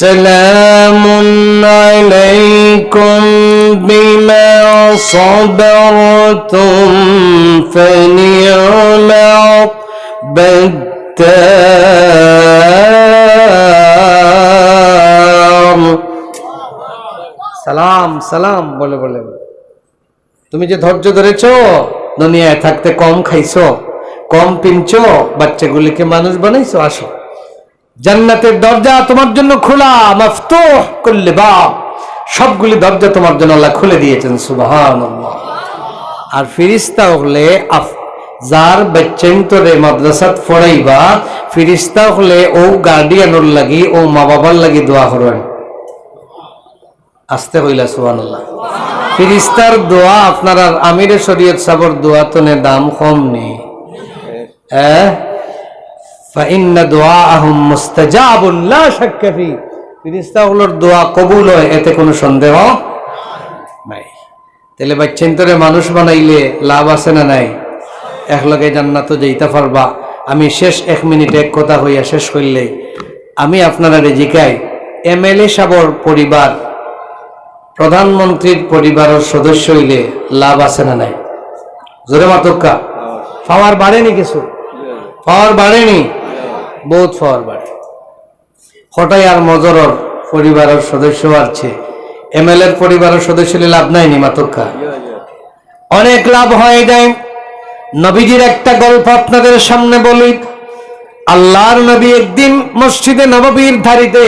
سلام عليكم بما صبرتم فنعم عقبى الدار। সালাম সালাম বলে বলে তুমি যে ধৈর্য ধরেছো, দুনিয়ায় থাকতে কম খাইছো, কম পিনছো, বাচ্চাগুলিকে মানুষ বানাইছো, আসো জান্নাতের দরজা তোমার জন্য খোলা, মাফতুহ কুল্লি বাব, সবগুলি দরজা তোমার জন্য আল্লাহ খুলে দিয়েছেন, সুবহানাল্লাহ। আর ফেরেশতা হলে যার বাচ্চান্তরে মাদ্রাসাত পড়াইবা, ফেরেশতা হলে ও গার্ডিয়ানর লাগি, ও মা বাবার লাগি দোয়া করবেন। আসতে হইলা সুবহানাল্লাহ। ফেরেশতার দোয়া আপনার আর আমিরে শরীয়ত সাবর দোয়া তনে দাম কম নেই। ফাইন্না দুআআহুম মুস্তাজাবুন লা শাক্কা ফি, ফেরেশতাগুলোর দোয়া কবুল হয়, এতে কোনো সন্দেহ নাই। তাহলে বাচ্চান্তরে মানুষ বানাইলে লাভ আছে না নাই? একলগে জান্নাতে যাইতে পারবা। আমি শেষ 1 মিনিট এক কথা হইয়া শেষ করলেই আমি আপনারা জিকাই, এমএলএ সাবর পরিবার প্রধানমন্ত্রীর পরিবারের সদস্য হইলে লাভ আছে না নাই? জোরে মাতক্কা পাওয়ার বাড়েনি, কিছু পাওয়ার বাড়েনি, বহুত পাওয়ার বাড়ে। হঠাই আর মজরর পরিবারের সদস্য আছে, এমএলএর পরিবারের সদস্য হলে লাভ নাই নি মাতক্কা? অনেক লাভ হয়ে যায়। নবীজির একটা গল্প আপনাদের সামনে বলি। আল্লাহর নবী একদিন মসজিদে নববীর ধারিতে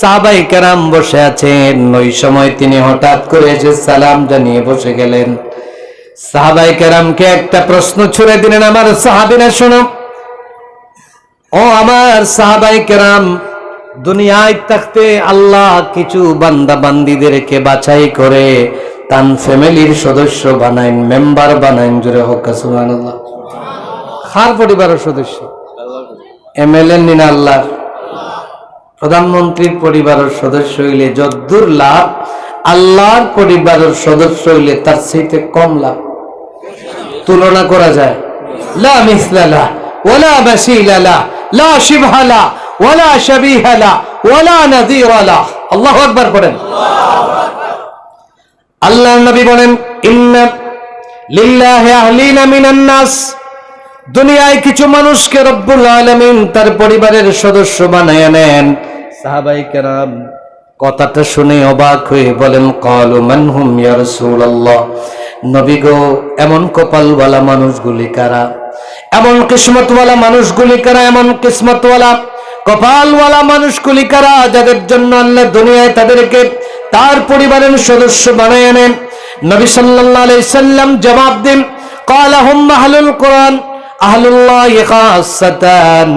সাহাবায়ে কেরাম বসে আছেন। ওই সময় তিনি হঠাৎ করে এসে সালাম জানিয়ে বসে গেলেন। সাহাবায়ে কেরামকে একটা প্রশ্ন ছুড়ে দিলেন, আমার সাহাবীরা শোনো, ও আমার সাহাবায়ে কেরাম, দুনিয়ায় থাকতে আল্লাহ কিছু বান্দা বান্দীদেরকে বাছাই করে তান ফ্যামিলির সদস্য বানাইন, মেম্বার বানাইন। জোরে হোক সুবহানাল্লাহ। কার পরিবারের সদস্য? এমএলএ নিনা আল্লাহ। প্রধানমন্ত্রীর পরিবারের সদস্য হইলে যদ্দুর লাভ, আল্লাহর পরিবারের সদস্য হইলে তার চাইতে কম লাভ। তুলনা করা যায়? লা মিসলা লা ওয়ালা মাসিলা লা, লা শিবহা লা ওয়ালা শাবিহা লা ওয়ালা নাযীরা লা। আল্লাহু আকবার পড়েন। আল্লাহর নবী বলেন, ইন্না লিল্লাহি আহলিনা মিনান নাস, দুনিয়ায় কিছু মানুষকে রব্বুল আলামিন তার পরিবারের সদস্য বানায় নেন। সাহাবায়ে কেরাম কথাটা শুনে অবাক হয়ে বলেন, ক্বালু মান হুম ইয়া রাসূলুল্লাহ, নবী গো, এমন কপালওয়ালা মানুষগুলি কারা? এমন কিসমতওয়ালা মানুষগুলি কারা? এমন কিসমতওয়ালা কপালওয়ালা মানুষগুলি কারা যাদের জন্য আল্লাহ দুনিয়ায় তাদেরকে তার পরিবারের সদস্য বানায় নেন? নবী সাল্লাল্লাহু আলাইহি সাল্লাম জবাব দেন, ক্বালা হুম আহলুল কুরআন আহলুল্লাহি খাসাতান।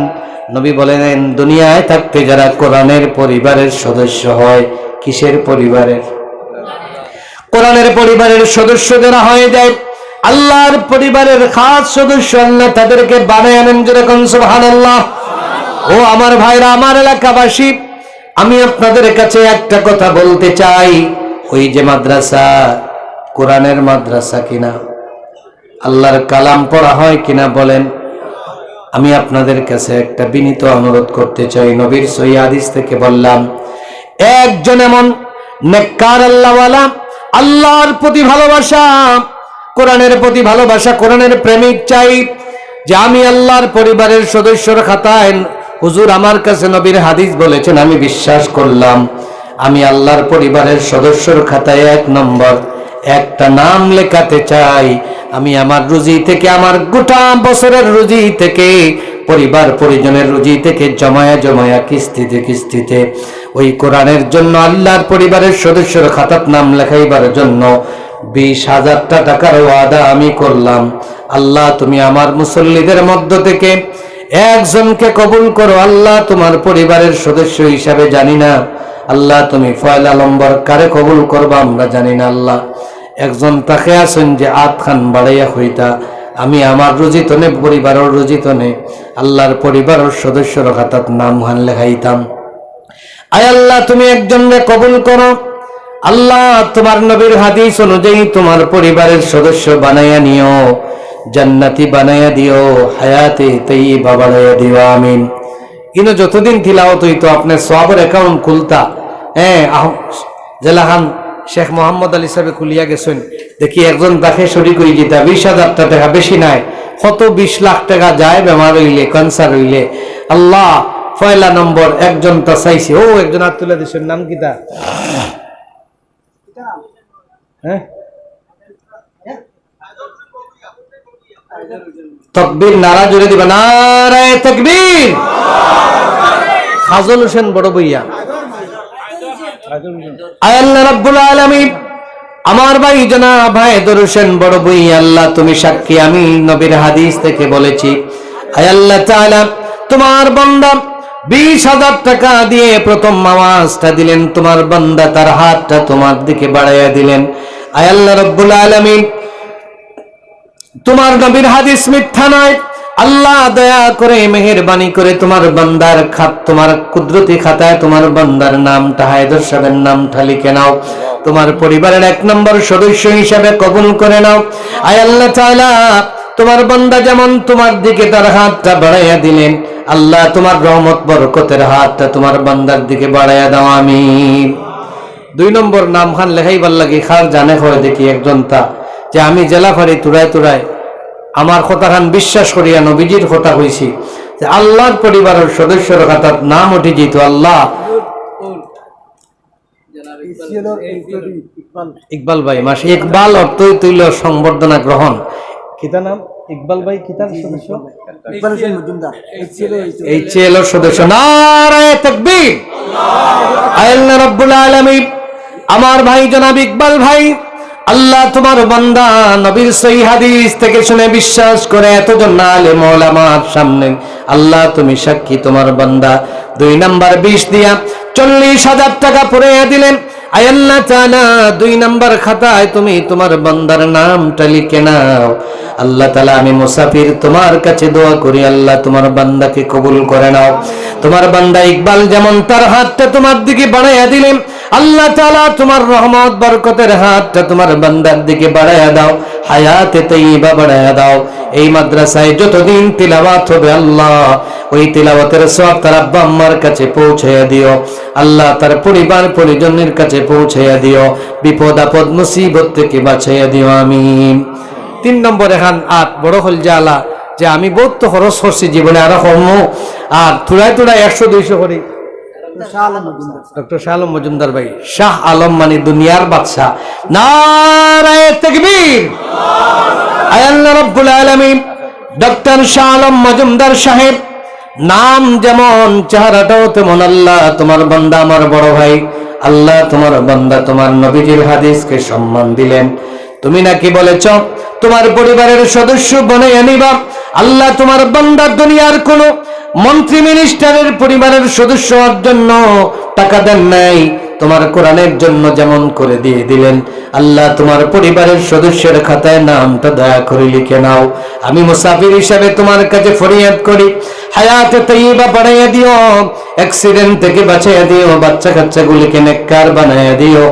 নবী বলেন, দুনিয়ায় থাকতে যারা কোরআনের পরিবারের সদস্য হয়। কিসের পরিবারের? কোরআনের পরিবারের সদস্য যারা হয়ে যায়, আল্লাহর পরিবারের খাস সদস্য, আল্লাহ তাদেরকে বানায় আনেন। যেরকম সুবহানাল্লাহ। ও আমার ভাইরা, আমার এলাকাবাসী, আমি আপনাদের কাছে একটা কথা বলতে চাই। ওই যে মাদ্রাসা, কোরআনের মাদ্রাসা কিনা? আল্লাহর কালাম পড়া হয় কিনা বলেন? আমি আপনাদের কাছে একটা বিনীত অনুরোধ করতে চাই। নবীর সহিহ হাদিস থেকে বললাম, একজন এমন নেককার আল্লাহওয়ালা, আল্লাহর প্রতি ভালোবাসা, কোরআনের প্রতি ভালোবাসা, কোরআনের প্রেমিক চাই, যে আমি আল্লাহর পরিবারের সদস্যর খাতায়, হুজুর আমার কাছে নবীর হাদিস বলেছেন, আমি বিশ্বাস করলাম, আমি আল্লাহর পরিবারের সদস্যর খাতায় 1 নম্বর একটা নাম লেখাতে চাই। আমি আমার রুজি থেকে, আমার গোটা বছরের রুজি থেকে, পরিবার পরিজনের রুজি থেকে জমায়া জমায়া কিস্তিতে কিস্তিতে ওই কোরআনের জন্য, আল্লাহর পরিবারের সদস্যর খাতাত নাম লেখাইবার জন্য 20,000 টাকার ওয়াদা আমি করলাম। আল্লাহ তুমি আমার মুসল্লিদের মধ্য থেকে একজনকে কবুল করো। আল্লাহ তোমার পরিবারের সদস্য হিসাবে জানি না, আল্লাহ তুমি পয়লা নম্বর কারে কবুল করবা আমরা জানি না। আল্লাহ একজন তাকে আছেন যে খান বাড়াইয়া হইতা, আমি আমার রুজিতনে, পরিবারের রুজিতনে আল্লাহর পরিবারের সদস্যর খাতাত নাম হান লেখাইতাম। আয় আল্লাহ তুমি একজনকে কবুল করো। আল্লাহ তোমার নবীর হাদিস অনুযায়ী তোমার পরিবারের সদস্য বানাইয়া নিও, জান্নাতি বানাইয়া দিও, হায়াতে তাইয়্যিবা বানাইয়া দিও। আমিন। কিন্তু যতদিন তিলাওয়াত হইতো আপনার সওয়াবের অ্যাকাউন্ট খুলতা। হ্যাঁ, জেলা খান শেখ মোহাম্মদ আলী সাহেব খুলিয়া গেছেন, দেখি একজন তাকে শরীক হয়ে যেতা 20,000 টাকা, বেশি নাই, কত 20 লাখ টাকা যায় বেমার হইলে, ক্যান্সার হইলে। আল্লাহ পয়লা নম্বর একজন তা চাইছে। ও একজন হাত তুলে দিছেন, নাম কি তা? হ্যাঁ, তাকবীর, নারা জুড়ে দিবা, নারায়ে তাকবীর। ফাজল হোসেন বড় বইয়া। আল্লাহ রাব্বুল আলামিন আমার ভাই জনাব হায়দার হোসেন বড় বই, আল্লাহ তুমি সাক্ষী, আমি নবীর হাদিস থেকে বলেছি, আয় আল্লাহ তাআলা তোমার বান্দা 20,000 টাকা দিয়ে প্রথম আওয়াজটা দিলেন, তোমার বান্দা তার হাতটা তোমার দিকে বাড়াইয়া দিলেন। আয় আল্লাহ রাব্বুল আলামিন তোমার নবীর হাদিস মিথ্যা নয়, আল্লাহ দয়া করে মেহেরবানি করে তোমার বান্দার তোমার কুদরতি খাতায় তোমার বান্দার নামটা হায়দার সাহেবের নামটা লিখে নাও, তোমার পরিবারের 1 নম্বর সদস্য হিসেবে কবুল করে নাও। আয় আল্লাহ তাআলা তোমার বান্দা যেমন তোমার দিকে তার হাতটা বাড়াইয়া দিলেন, আল্লাহ তোমার রহমত বরকতের হাতটা তোমার বান্দার দিকে বাড়াইয়া দাও, আমিন। 2 নম্বর নাম খান লেখাইবার লাগি খার জানে হয় দেখি একজন তা, যে আমি জেলাফারি তুরায় তুরায় আমার কথা খান বিশ্বাস করিয়া নবীজির কথা হইছি, যে আল্লাহর পরিবারের সদস্যর খাতার নাম উঠে যেত। আল্লাহ ইকবাল ভাই, মাসে ইকবাল অর্থই তুইল সংবর্ধনা গ্রহণ। কিতা নাম? ইকবাল ভাই কিতার সদস্য? এই চেলো সদস্য। নারায়ে তাকবীর। আল্লাহ রাব্বুল আলামিন আমার ভাই জনাব ইকবাল ভাই, আল্লাহ তোমার বান্দা নবীর সহিহ হাদিস থেকে শুনে বিশ্বাস করে এতজন আলেম ওলামার সামনে আল্লাহ তুমি সাক্ষী, তোমার বান্দা 2 নাম্বার 20 দিয়া 40,000 টাকা পুরাইয়া দিলেন। আয় আল্লাহ তাআলা 2 নাম্বার খাতায় তুমি তোমার বান্দার নামটা লিখে নাও। আল্লাহ তাআলা আমি মুসাফির তোমার কাছে দোয়া করি, আল্লাহ তোমার বান্দাকে কবুল করে নাও। তোমার বান্দা ইকবাল যেমন তার হাতটা তোমার দিকে বাড়াইয়া দিলেন, আল্লাহ তাআলা তোমার রহমত বরকতের হাতটা তোমার বান্দার দিকে বাড়াইয়া দাও, হায়াতে তাইয়্যিবা বাড়াইয়া দাও। এই মাদ্রাসায় যতদিন তিলাওয়াত হবে আল্লাহ ওই তিলাওয়াতের সওয়াব তার আব্বা আম্মার কাছে পৌঁছাইয়া দিও, আল্লাহ তার পরিবার পরিজনের কাছে পৌঁছাইয়া দিও, বিপদ আপদ মুসিবত থেকে বাঁচাইয়া দিও, আমিন। 3 নম্বর এখান আট বড় হল জালা, যে আমি বহুত তো খরচ করছি জীবনে, আরো কম, আর তুড়ায় তুড়ায় 100-200 করি। ডক্টর শাহ আলম মজুমদার ভাই, শাহ আলম মানে দুনিয়ার বাদশাহ। নারায়ে তাকবীর। আয় আল্লাহ রাব্বুল আলামিন ডক্টর শাহ আলম মজুমদার সাহেব নাম যেমন চেহারাটাও তেমন। আল্লাহ তোমার বান্দা আমার বড় ভাই, আল্লাহ তোমার বান্দা তোমার নবীজির হাদিসকে সম্মান দিলেন। তুমি নাকি বলেছ তোমার পরিবারের সদস্য বানাইয়া নিবা। আল্লাহ তোমার বান্দা দুনিয়ার কোন মন্ত্রী মিনিস্টারের পরিবারের সদস্য হওয়ার জন্য টাকা দেন নাই, তোমার কোরআনের জন্য যেমন করে দিয়ে দিলেন। আল্লাহ তোমার পরিবারের সদস্যের খাতায় নামটা দয়া করে লিখে নাও। আমি মুসাফির হিসাবে তোমার কাছে ফরিয়াদ করি, হায়াতে তাইয়্যিবা বাড়াইয়া দিও, অ্যাক্সিডেন্ট থেকে বাঁচাইয়া দিও, বাচ্চা কাচ্চাগুলিকে নেককার বানাইয়া দিও।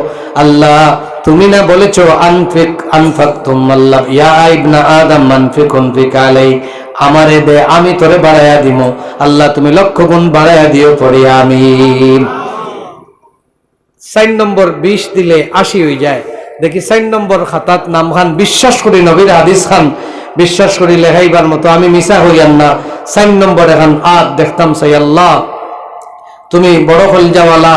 আল্লাহ তুমি না বলেছো আনফিক আনফাকতুম আল্লাহ ইয়া ইবনা আদম আনফিকুন ফিক আলাই, আমারে দে আমি তোরে বাড়াইয়া দিমু। আল্লাহ তুমি লক্ষ গুণ বাড়াইয়া দিও, পড়ি আমিন। 4 নম্বর 20 দিলে 80 হয়ে যায়। দেখি 4 নম্বর খাতাত নাম খান বিশ্বাস করি নবীর হাদিস খান বিশ্বাস করি লেখাইবার মতো, আমি মিছা হইয়ান না। 4 নম্বর এখন আট দেখতাম চাই, আল্লাহ তুমি বড় কলজাওয়ালা,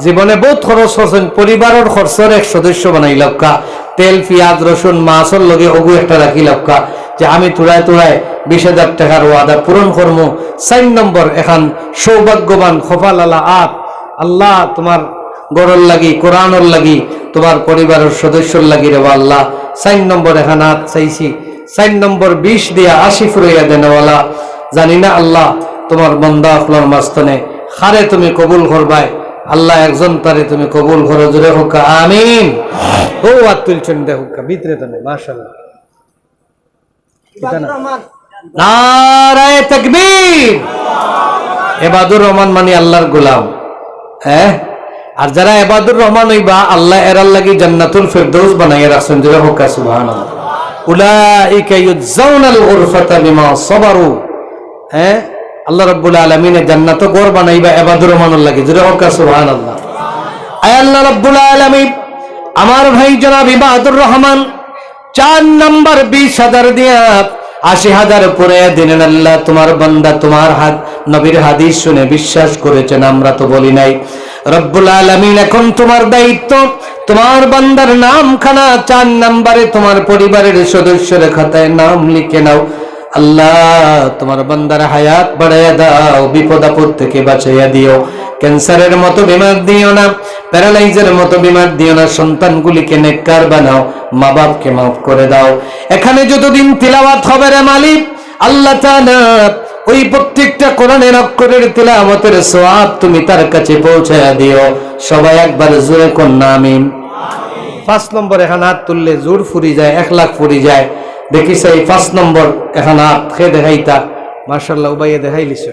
জীবনে বহুত খরচ করছেন, পরিবারের খরচের 1 সদস্য বানাই লক্কা, তেল পেঁয়াজ রসুন মাছর লগে অগু একটা রাখি লক্কা, যে আমি তুড়ায় তুড়ায় 20,000 টাকার ওয়াদা পূরণ করবো। 4 নম্বর এখন সৌভাগ্যবান খোফালালা আট, আল্লাহ তোমার গড়র লাগি, কোরআনর লাগি, তোমার পরিবারের সদস্যর লাগি রে আল্লাহ। 4 নম্বর এখন আট চাইছি, 4 নম্বর 20 দিয়া 80 ফুরাইয়া দেনওয়ালা। জানি না আল্লাহ তোমার বান্দা আপনার মাস্তনে খারে তুমি কবুল করবাই, আল্লাহ একজন তারে তুমি কবুল করো, জোরে হোক আমিন। ও আর তুলছেন দেখো ভিতরে তো নেই, মাশাআল্লাহ। নারায়ে তাকবীর। ইবাদুর রহমান মানে আল্লাহর গোলাম, হ্যাঁ। আর যারা ইবাদুর রহমান হইবা আল্লাহ এরার লাগি জান্নাতুল ফিরদৌস বানাইয়া রাখছেন, জোরে হোক সুবহানাল্লাহ। উলাইকা ইউজাউনাল গুরফাতা বিমা সাবারু, হ্যাঁ। আল্লাহ রাব্বুল আলামিনের জান্নাত ঘর বানাইবা ইবাদুর রহমানের লাগি জোরে হোক সুবহানাল্লাহ। আয় আল্লাহ রাব্বুল আলামিন আমার ভাই জনাব ইবাদুর রহমান 4 নাম্বার 20,000 দিয়া 80,000 পরে দিলেন। আল্লাহ তোমার বান্দা তোমার নবীর হাদিস শুনে বিশ্বাস করেছেন, আমরা তো বলি নাই। রব্বুল আলামিন এখন তোমার দায়িত্ব, তোমার বান্দার নামখানা 4 নম্বরে তোমার পরিবারের সদস্যের খাতায় নাম লিখে নাও। আল্লাহ তোমার বান্দার হায়াত বাড়াইয়া দাও, বিপদ আপদ থেকে বাঁচাইয়া দিও। ক্যান্সারের মতো বিমার দিও না, প্যারালাইজের মতো বিমার দিও না। সন্তানগুলিকে নেককার বানাও, মা বাপকে মাফ করে দাও। এখানে যতদিন তিলাওয়াত হবে রে মালিক আল্লাহ তাআলা, ওই প্রত্যেকটা কোরআনের অক্ষরের তিলাওয়াতের সওয়াব তুমি তার কাছে পৌঁছায়া দিও। সবাই একবার জোরে কন্যা আমিন। 5 নম্বর এখন হাত তুললে জোর ফুরি যায়, 1 লাখ ফুরি যায়। দেখি সেই 5 নম্বর এখন হাত খেয়ে দেখাইতা। মাশাআল্লাহ উবাইয়ে দেখাইলিস।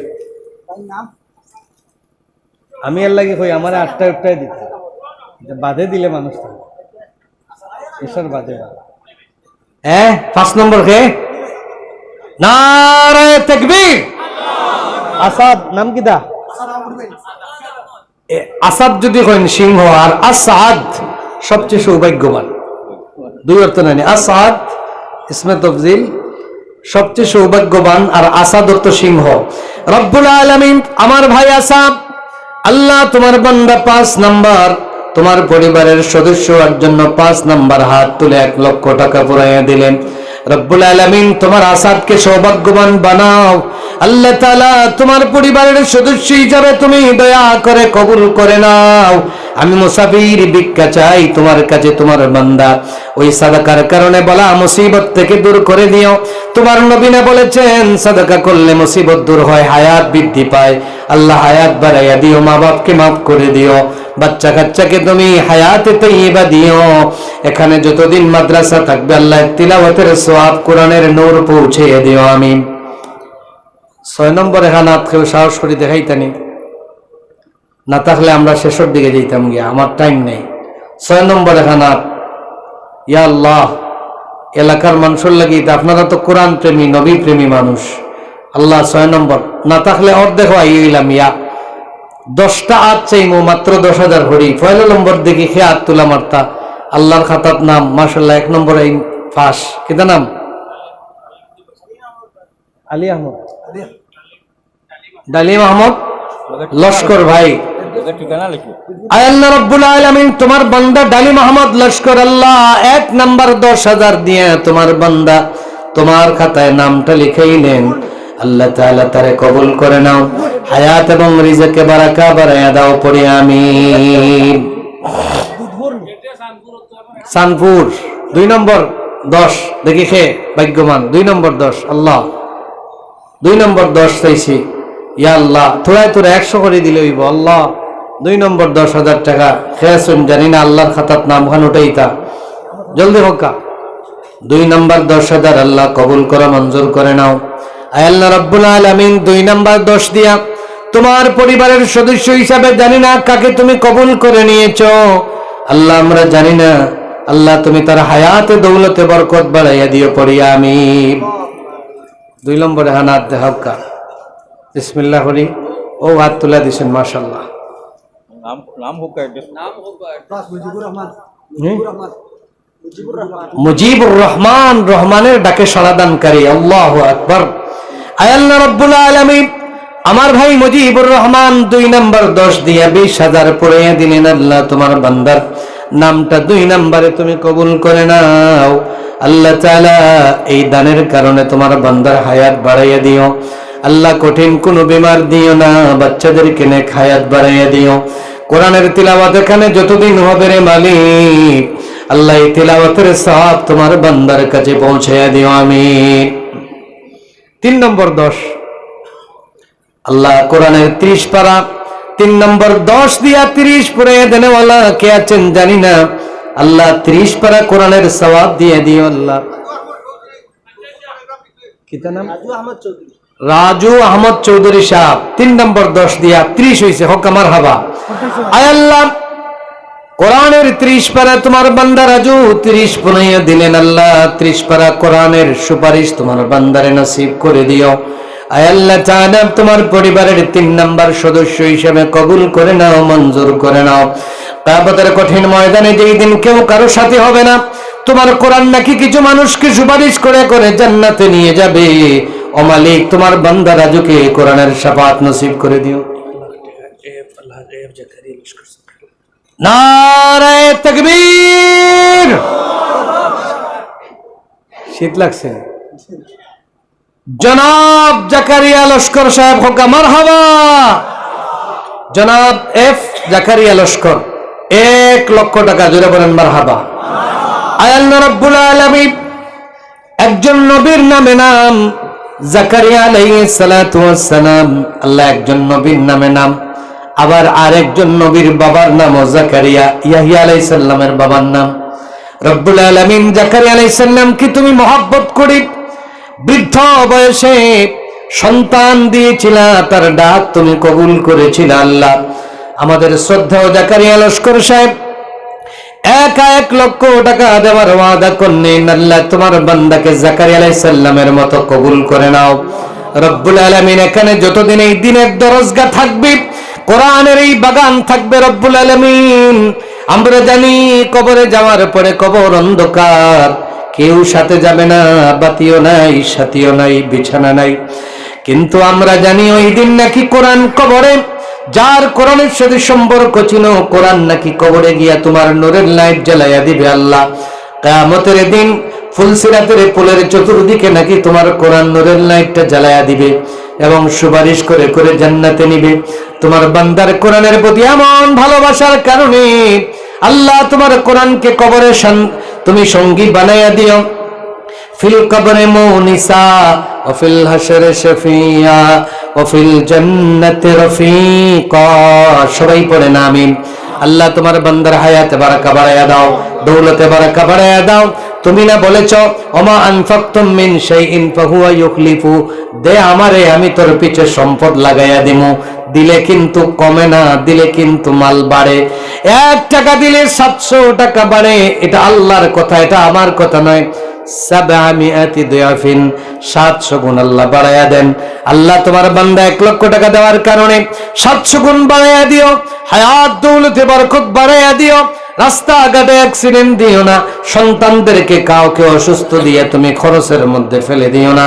আমি এর লাগি কই আমার 8টা উঠটাই দিতে বাধে দিলে মানুষ ঈশ্বর বাধে। 5 নম্বর কে নারে তাকবীর। আসাদ নাম কি দা? আসাদ যদি কইন সিংহ, আর আসাদ সবচেয়ে সৌভাগ্যবান। 2 অর্থ নাই। আসাদ ইসমে তফজিল, সবচেয়ে সৌভাগ্যবান, আর আসাদ অর্থ সিংহ। রব্বুল আলামিন আমার ভাই আসাদ, আল্লাহ তোমার বান্দা 5 নাম্বার তোমার পরিবারের সদস্য হওয়ার জন্য 5 নাম্বার হাত তুলে 1 লক্ষ টাকা পুরাইয়া দিলেন। রব্বুল আলামিন তোমার আসাদকে সৌভাগ্যবান বানাও। আল্লাহ তাআলা তোমার পরিবারের সদস্য হিসাবে তুমি দয়া করে কবুল করে নাও। আমি মুসাফির ভিক্ষা চাই তোমার কাছে, তোমার বান্দা ওই সাদাকার কারণে বলা মুসিবত থেকে দূর করে দিও। তোমার নবী না বলেছেন সাদাকা করলে মুসিবত দূর হয়, হায়াত বৃদ্ধি পায়। আল্লাহ হায়াত বাড়াইয়া দিও, মা বাপকে মাফ করে দিও, বাচ্চা কাচ্চাকে তুমি হায়াতে তাইয়্যিবা দিও। এখানে যতদিন মাদ্রাসা থাকবে আল্লাহ তিলাওয়াতের সওয়াব কোরআনের নূর পৌঁছিয়ে দিও আমিন। 6 নম্বর এখানে হাত কেউ সাহস করে দেখাইতানি না, থাকলে আমরা শেষের দিকে যেতাম গিয়া, আমার টাইম নেই। 6 নম্বর এখানে হাত। ইয়া আল্লাহ এলাকার মানুষের লাগি, আপনারা তো কোরআন প্রেমী নবী প্রেমী মানুষ। আল্লাহ 6 নম্বর না থাকলে অর্ধেক আইলাম। ইয়া 10টা হাত চাইমো, মাত্র 10,000 হরি। 1 নম্বর দেখি খে হাত তুলা মারতা আল্লাহর খাতার নাম মাশাআল্লাহ 1 নম্বর এই ফাঁস কিতা নাম? আলী আহমদ, ডালিম আহমদ লস্কর ভাই। আল্লাহ রাব্বুল আলামিন তোমার বান্দা ডালিম আহমদ লস্কর আল্লাহ 1 নাম্বার 10,000 দিয়ে তোমার বান্দা তোমার খাতায় নামটা লিখাইলেন। আল্লাহ তাআলা তারে কবুল করে নাও, হায়াত এবং রিজকে বারাকা বাড়ায়া দাও, পড়ি আমিন। সানপুর 2 নম্বর 10 দেখি খে ভাগ্যবান। 2 নম্বর 10 আল্লাহ 2 নম্বর 10 চাইছি। ইয়া আল্লাহ থোড়ায় তোরা 100 করে দিলে হইব। আল্লাহ 2 নম্বর 10,000 টাকা খেয়েছেন, জানি না আল্লাহর খাতার নাম খান উঠাইতা জলদি হোকা। 2 নম্বর 10,000 আল্লাহ কবুল করা মঞ্জুর করে নাও। আল্লাহ রাব্বুল আলামিন 2 নম্বর 10 দিয়া তোমার পরিবারের সদস্য হিসাবে জানি না কাকে তুমি কবুল করে নিয়েছো। আল্লাহ আমরা জানি না, আল্লাহ তুমি তার হায়াতে দৌলতে বরকত বাড়াইয়া দিও, পড়ি আমিন। 2 নম্বরে হানাত দেহাবকা বিসমিল্লাহ করি। ও হাত তুলা দিছেন মাশাআল্লাহ। নাম হোক মুজিবুর রহমান, রহমানের ডাকে সাড়াদানকারী। আল্লাহু আকবার। আল্লাহ রাব্বুল আলামিন আমার ভাই মুজিবুর রহমান 2 নম্বর 10 দিয়া 20,000 পড়াইয়া দিলেন। আল্লাহ তোমার বান্দার নামটা 2 নম্বরে তুমি কবুল করে নাও। আল্লাহ তাআলা এই দানের কারণে তোমার বান্দার হায়াত বাড়াইয়া দিও। আল্লাহ কঠিন কোনো বিমার দিও না, বাচ্চাদেরকে নেক হায়াত বাড়াইয়া দিও। কোরআনের তিলাওয়াত এখানে যতদিন হবে রে মালিক আল্লাহ এই তিলাওয়াতের সওয়াব তোমার বান্দার কাছে পৌঁছাইয়া দিও আমিন। 3 নম্বর 10 আল্লাহ কোরআনের 30 পারা 3 নম্বর 10 দিয়া 30 পড়াইয়া দেনেওয়ালা কে আছেন জানি না। আল্লাহ 30 পারা কোরআনের সওয়াব দিয়ে দিও। আল্লাহ কিতা নাম? রাজু আহমদ চৌধুরী সাহেব 3 নম্বর 10 দিয়া 30 হইছে। হক আমার হাবা। আয় আল্লাহ কোরআনের 30 পারা তোমার বান্দা রাজু 30 পড়াইয়া দিলেন। আল্লাহ 30 পারা কোরআনের সুপারিশ তোমার বান্দারে নসিব করে দিও। আয় আল্লাহ তাআলা তোমার পরিবারের 3 নাম্বার সদস্য হিসেবে কবুল করে নাও, মঞ্জুর করে নাও। কিয়ামতের কঠিন ময়দানে যেই দিন কেউ কারো সাথে হবে না, তোমার কোরআন নাকি কিছু মানুষকে সুপারিশ করে করে জান্নাতে নিয়ে যাবে। ও মালিক, তোমার বান্দা রাজুকে কোরআনের শাফাত নসিব করে দিও। নারায়ে তাকবীর। শীত লাগছে? জনাব জাকারিয়া লস্কর সাহেব হোক মারহাবা। জনাব এফ জাকারিয়া লস্কর 1 লক্ষ টাকা জোরে বলেন মারহাবা। আয় আল্লাহ রাব্বুল আলামিন, একজন নবীর নামে নাম জাকারিয়া আলাইহিস সালাতু ওয়াস সালাম। আল্লাহ একজন নবীর নামে নাম, আবার আরেকজন নবীর বাবার নামও জাকারিয়া, ইয়াহইয়া আলাইহিস সালামের বাবার নাম। রব্বুল আলামিন জাকারিয়া আলাইহিস সালামকে তুমি মহব্বত করি বৃদ্ধ বয়সে সন্তান দিয়েছিলা, তার ডাক তুমি কবুল করেছিলে। আল্লাহ আমাদের শ্রদ্ধেয় জাকারিয়া লস্কর সাহেব 1 লক্ষ টাকা দেওয়ার ওয়াদা করলেন। আল্লাহ তোমার বান্দাকে জাকারিয়া আলাইহিস সালামের মতো কবুল করে নাও। রব্বুল আলামিন এখানে যতদিন এই দিনের দরজগা থাকবে, কোরআনের এই বাগান থাকবে, রব্বুল আলামিন আমরা জানি কবরে যাওয়ার পরে কবর অন্ধকার, কেউ সাথে যাবে না, বাতিও নাই, সাথীও নাই, বিছানা নাই। কিন্তু আমরা জানি ওই দিন নাকি কোরআন কবরে, যার কোরআনের সাথে সম্পর্ক ছিল, কোরআন নাকি কবরে গিয়া তোমার নূরের লাইট জ্বালাইয়া দিবে। আল্লাহ কিয়ামতের দিন ফুলসিরাতের পুলের চতুর্দিকে নাকি তোমার কোরআন নূরের লাইটটা জ্বালাইয়া দিবে এবং সুপারিশ করে করে জান্নাতে নিবে। তোমার বান্দার কোরআনের প্রতি এমন ভালোবাসার কারণে আল্লাহ তোমার কোরআনকে কবরে তুমি সঙ্গী বানাইয়া দিও। ফিল কবরে মুনিসা ওয়া ফিল হাশরে শাফিয়া ওয়া ফিল জান্নাতি রফিকা। সবাই পড়েন আমিন। আল্লাহ তোমার বান্দার হায়াতে বারাকা বাড়ায়া দাও, দৌলতে বারাকা বাড়ায়া দাও। তুমি না বলেছো ওমা আনফাকতুম মিন শাইইন ফাহুয়া ইউখলিফু, দে আমারে আমি তোর পিছে সম্পদ লাগাইয়া দিমু। দিলে কিন্তু কমে না, দিলে কিন্তু মাল বাড়ে। 1 টাকা দিলে 700 টাকা বাড়ে। এটা আল্লাহর কথা, এটা আমার কথা নয়। 700 দিয়াফিন, 700 গুণ আল্লাহ বাড়াইয়া দেন। আল্লাহ তোমার বান্দা 1 লক্ষ টাকা দেওয়ার কারণে 700 গুণ বাড়াইয়া দিও। হায়াত দৌলতে বরকত বাড়াইয়া দিও। রাস্তাঘাটে অ্যাক্সিডেন্ট দিও না। সন্তানদেরকে কাউকে অসুস্থ দিয়ে তুমি খরচের মধ্যে ফেলে দিও না।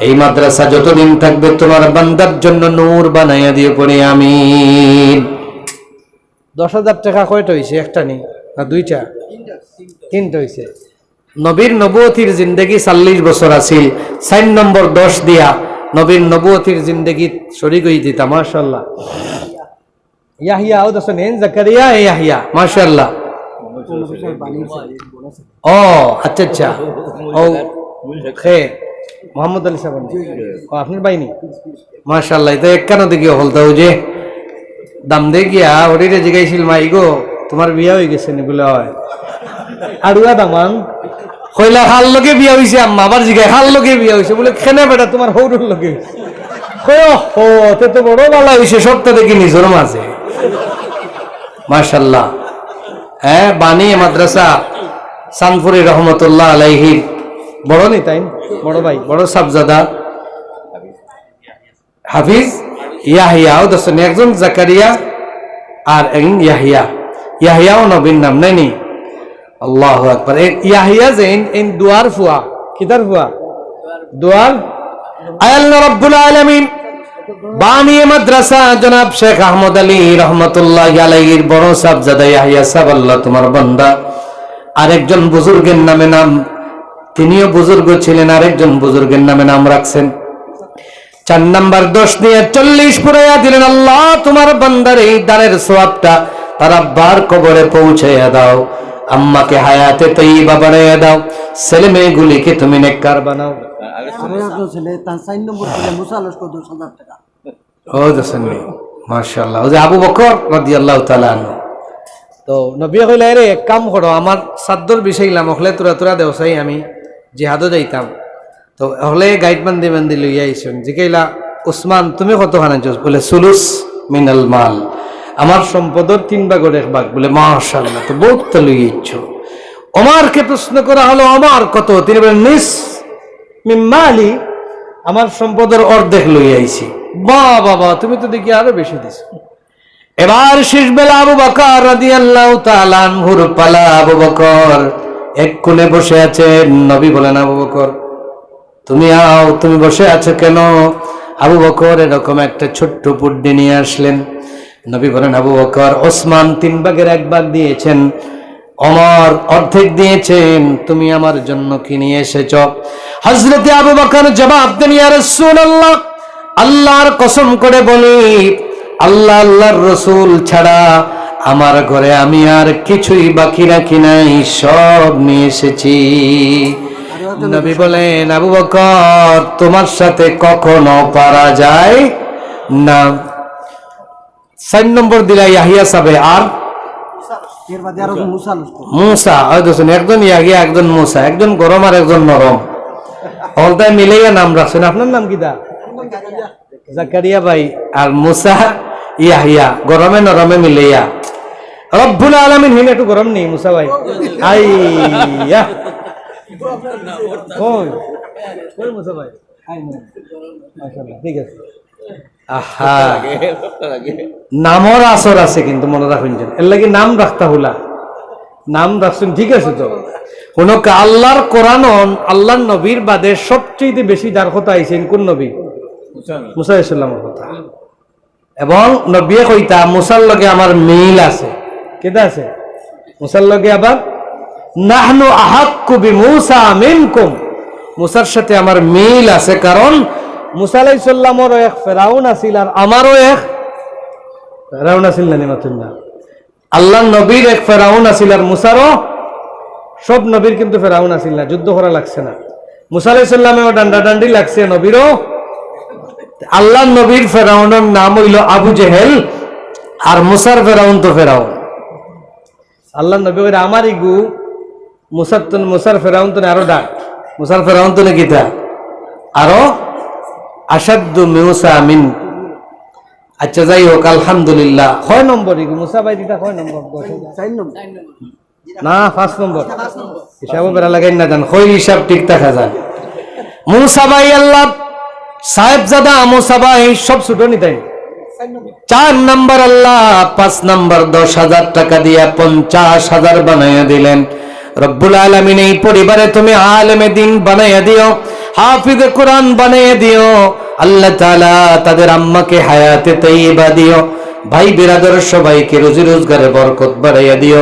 এই মাদ্রাসা যতদিন থাকবে তোমার বান্দার জন্য নূর বানাইয়া দিও পড়ে আমিন। 10,000 টাকা কয়টা হয়েছে? একটা নেই না দুইটা? তিনটা হয়েছে। নবীর নবুয়তির জিন্দেগি 40 বছর আছিল। 4 নম্বর 10 দিয়া নবীর নবুয়তির জিন্দেগি শরীক হয়ে দিতা। মাশাআল্লাহ। ইয়াহিয়া ও দসন এন জাকারিয়া ইয়াহিয়া মাশাআল্লাহ। ও আচ্ছা আচ্ছা। ও খে মোহাম্মদ আলী সাহেব ও আপনার বাইনি মাশাআল্লাহ। এটা একখানো দেখি হলতা ও যে দাম দে গিয়া ওরে জিগাইছিল মাই গো তোমার বিয়া হয়ে গেছে নি বলে হয় আড়ুয়া দামান কইলা খাল লগে বিয়া হইছে। আম্মা আবার জিগাই খাল লগে বিয়া হইছে বলে খেনে বেটা তোমার হৌরুর লগে কই ও তে তো বড় বালা হইছে সবটা দেখি নিজের মাঝে মাশাআল্লাহ। হ্যাঁ বানি মাদ্রাসা সানপুরি রহমতুল্লাহ আলাইহি বড় নি তাই বড় ভাই বড় সাবজাদা হাফিজ ইয়াহিয়া ও দসন একজন জাকারিয়া আর একজন ইয়াহিয়া। ইয়াহিয়াও নবীর নাম নাইনি? আল্লাহু আকবার। ইয়াহিয়া যে ইন দুয়ার ফুয়া কিদার ফুয়া দুয়ার। আল্লাহ রাব্বুল আলামিন বানিয়ে মাদ্রাসা জনাব শেখ আহমদ আলী রহমতুল্লাহ আলাইহির বড় সাবজাদা ইয়াহিয়া সাহেব, আল্লাহ তোমার বান্দা আরেকজন বুজুর্গের নামে নাম, তিনিও বুজুর্গ ছিলেন, আরেকজন বুজুর্গের নামে নাম রাখছেন। 4 নাম্বার 10 দিয়ে 40 পুরাইয়া দিলেন। আল্লাহ তোমার বান্দার এই দানের সওয়াবটা তার আব্বার কবরে পৌঁছাইয়া দাও। আম্মাকে হায়াতে তৈয়বা বানাইয়া দাও। ছেলে মেয়েগুলিকে তুমি নেককার বানাও। ও দসন মাশাআল্লাহ। ও যে আবু বকর রাদিয়াল্লাহু তাআলা আনহু তো নবী কইলা রে এক কাম করো, আমার সাদ্দর বিষয়লাম হলে তোরা দেও চাই আমি জিহাদও যাইতাম। তো হলে গাইড বান্দি লইয়া আইসুন। জিকাইলা উসমান তুমি কতখানে জোস? বলে সুলুস মিনাল মাল, আমার সম্পদের 3 ভাগের 1 ভাগ। বলে মাশাআল্লাহ, তো বহুত তো লইয়া ইচ্ছো। ওমরকে প্রশ্ন করা হলো ওমর কত? তিনি বলেন নিস মিন মালি। আমার সম্পদের অর্ধেক লই আইছি। বাহ বাবা, তুমি তো দেখি আরো বেশি দিছো। এবার শেষ বেলা আবু বকর রাদিয়াল্লাহু তাআলা আনহুর পালা। আবু বকর এক কোণে বসে আছেন। নবী বলেন, আবু বকর তুমি আও, তুমি বসে আছো কেন? আবু বকর এরকম একটা ছোট্ট পুড্ডি নিয়ে আসলেন। নবী বলেন, আবু বকর, ওসমান 3 ভাগের 1 ভাগ দিয়েছেন, ওমর অর্ধেক দিয়েছেন, তুমি আমার জন্য কি নিয়ে এসেছ? হযরতে আবু বকর জবাব দেন, ইয়া রাসূলুল্লাহ, আল্লাহর কসম করে বলি, আল্লাহ আল্লাহর রাসূল ছাড়া আমার ঘরে আমি আর কিছুই বাকি রাখি নাই, সব নিয়ে এসেছি। নবী বলেন, আবু বকর তোমার সাথে কখনো পারা যায় না। 4 নম্বর দিলা ইয়াহিয়া সাবে, আর মুসা, একজন ইয়াহিয়া, একজন মুসা, একজন গরম আর একজন নরম, অলটাই মিলাইয়া নাম রাখছেন। আপনার নাম কি দা? জাকারিয়া ভাই। আর মুসা ইয়াহিয়া, গরমে নরমে মিলাইয়া। রব্বুল আলামিন হিন একটু গরম নেই মুসা ভাই। আইয়া কই কই মুসা ভাই? মাশাআল্লাহ, ঠিক আছে। আহা, নামর আসর আছে কিন্তু মনে রাখুন, এর লাগি নাম রাখতা হলা, নাম রাখছেন, ঠিক আছে। তো কোন আল্লাহর কোরআন, আল্লাহর নবীর বাদে সবচেয়ে বেশি যার কথা আইছেন কোন নবী? মুসা আলাইহিস সালামের কথা। এবং নবী কইতা মুসার লগে আমার মিল আছে। কেদা আছে? মুসার লগে আবার নাহনু আহাক্কু বিমূসা মিনকুম, মুসার সাথে আমার মিল আছে, কারণ মুসা আলাইহিস সালামেরও এক ফেরাউন আছিল আর আমারও এক ফেরাউন আছিল না। নিমাতুল্লাহ, আল্লাহ নবীর এক ফেরাউন আছিল আর মুসারও, সব নবীর কিন্তু ফেরাউন আছিল না, যুদ্ধ করা লাগছে না। মুসা আলাইহিস সালামেও ডান্ডা ডান্ডি লাগছে, নবীরও। আল্লাহ নবীর ফেরাউনের নাম হইল আবু জেহেল, আর মুসার ফেরাউন তো ফেরাউন। আল্লাহ নবী কইরা আমার ইগু মুসার ফেরাউন তো আরো ডাক, মুসার ফেরাউন তো নাকি তা আরো আসাদ্দু মুসা মিন। আচ্ছা যাই হোক, আলহামদুলিল্লাহ। 6 নম্বর ইগু মুসা ভাই দিতা, 6 নম্বর 4 নম্বর না 5 নম্বর হিসাব বেরা লাগাই না, জান কই হিসাব ঠিক থাকা যায়। মুসা ভাই আল্লাহ সাহেবজাদা মুসা ভাই সব ছুটো নিতেন। 4 নম্বর আল্লাহ 5 নম্বর 10,000 টাকা দিয়া 50,000 বানাইয়া দিলেন। রব্বুল আলামিন এই পরিবারে তুমি আলেমে দ্বীন বানাইয়া দিও, হাফিজে কোরআন বানাইয়া দিও। আল্লাহ তাআলা তাদের আম্মাকে হায়াতে তাইয়্যিবা দিও, ভাই বিরাদর সবাইকে রুজি রোজগারে বরকত বাড়াইয়া দিও।